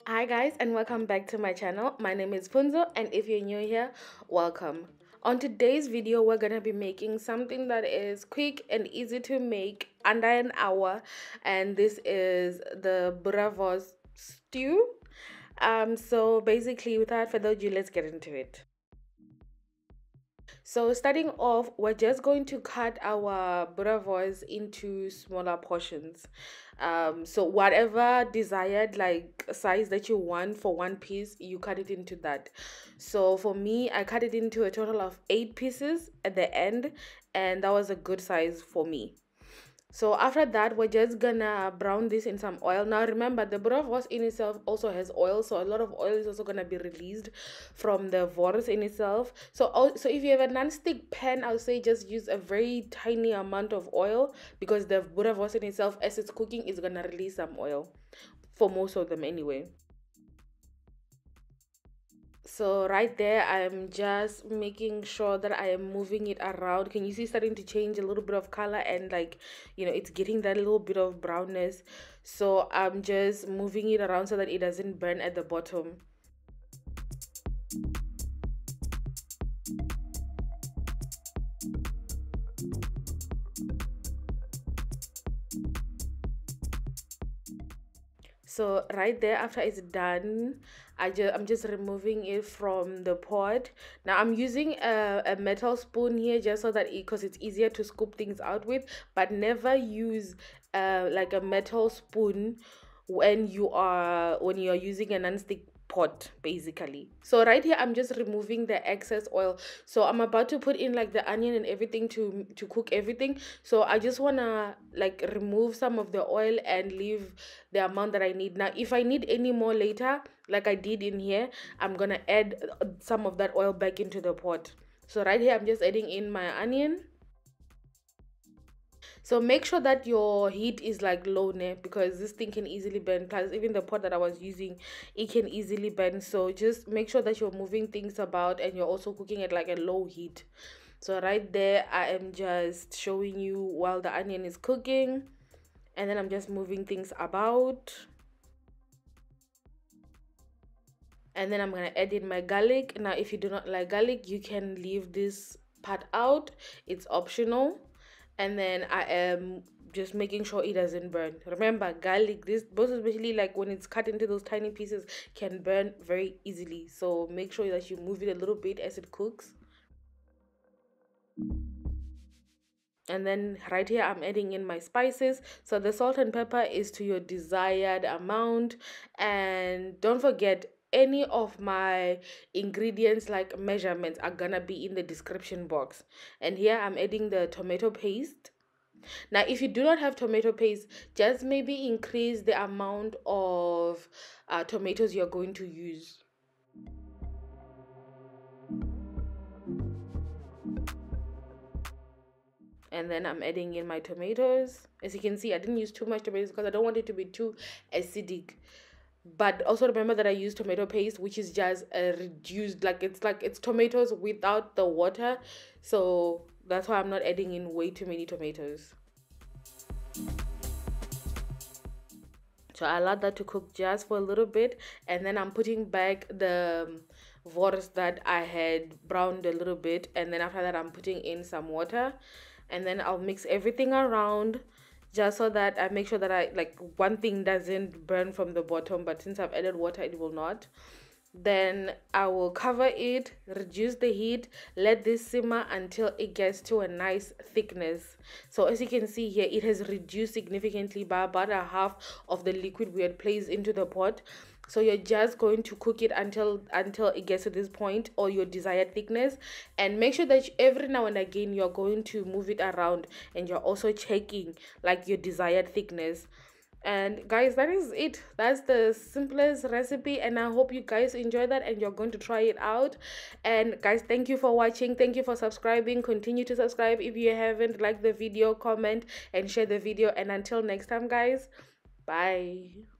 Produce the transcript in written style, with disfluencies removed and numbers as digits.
Hi guys, and welcome back to my channel. My name is Funzo, and if you're new here, welcome. On today's video, we're gonna be making something that is quick and easy to make under an hour, and this is the Boerewors stew. So basically, without further ado, let's get into it. So starting off, we're just going to cut our Boerewors into smaller portions. So whatever desired like size that you want for one piece, you cut it into that. So for me, I cut it into a total of 8 pieces at the end, and that was a good size for me. So after that, we're just gonna brown this in some oil. Now remember, the Boerewors in itself also has oil, so a lot of oil is also gonna be released from the wors in itself. So if you have a non-stick pan, I would say just use a very tiny amount of oil, because the Boerewors in itself, as it's cooking, is gonna release some oil for most of them anyway. So right there, I'm just making sure that I am moving it around. Can you see starting to change a little bit of color, and like, it's getting that little bit of brownness. So I'm just moving it around so that it doesn't burn at the bottom. So right there, after it's done, I'm just removing it from the pot. Now I'm using a metal spoon here, just so that because it's easier to scoop things out with. But never use like a metal spoon when you're using a non-stick pot, basically. So right here, I'm just removing the excess oil. So I'm about to put in like the onion and everything to cook everything. So I just wanna like remove some of the oil and leave the amount that I need. Now if I need any more later, like I did in here, I'm gonna add some of that oil back into the pot. So right here, I'm just adding in my onion. So make sure that your heat is like low now, because this thing can easily burn. Plus, even the pot that I was using, it can easily burn. So just make sure that you're moving things about and you're also cooking at like a low heat. So right there, I am just showing you while the onion is cooking, and then I'm just moving things about. And then I'm gonna add in my garlic. Now if you do not like garlic, you can leave this part out, it's optional. And then I am just making sure it doesn't burn. Remember, garlic, this most especially like when it's cut into those tiny pieces, can burn very easily. So make sure that you move it a little bit as it cooks. And then right here, I'm adding in my spices. So the salt and pepper is to your desired amount. And don't forget, any of my ingredients like measurements are gonna be in the description box. And here I'm adding the tomato paste. Now if you do not have tomato paste, just maybe increase the amount of tomatoes you're going to use. And then I'm adding in my tomatoes. As you can see, I didn't use too much tomatoes because I don't want it to be too acidic. But also remember that I use tomato paste, which is just a reduced, like it's tomatoes without the water. So that's why I'm not adding in way too many tomatoes. So I allow that to cook just for a little bit, and then I'm putting back the wors that I had browned a little bit, and then after that I'm putting in some water, and then I'll mix everything around, just so that I make sure that I like one thing doesn't burn from the bottom, but since I've added water, it will not. Then I will cover it, reduce the heat, let this simmer until it gets to a nice thickness. So as you can see here, it has reduced significantly by about a half of the liquid we had placed into the pot. So you're just going to cook it until it gets to this point, or your desired thickness. And make sure that every now and again you're going to move it around, and you're also checking like your desired thickness. And guys, that is it. That's the simplest recipe, and I hope you guys enjoy that and you're going to try it out. And guys, thank you for watching, thank you for subscribing. Continue to subscribe if you haven't. Like the video, comment and share the video, and until next time guys, bye.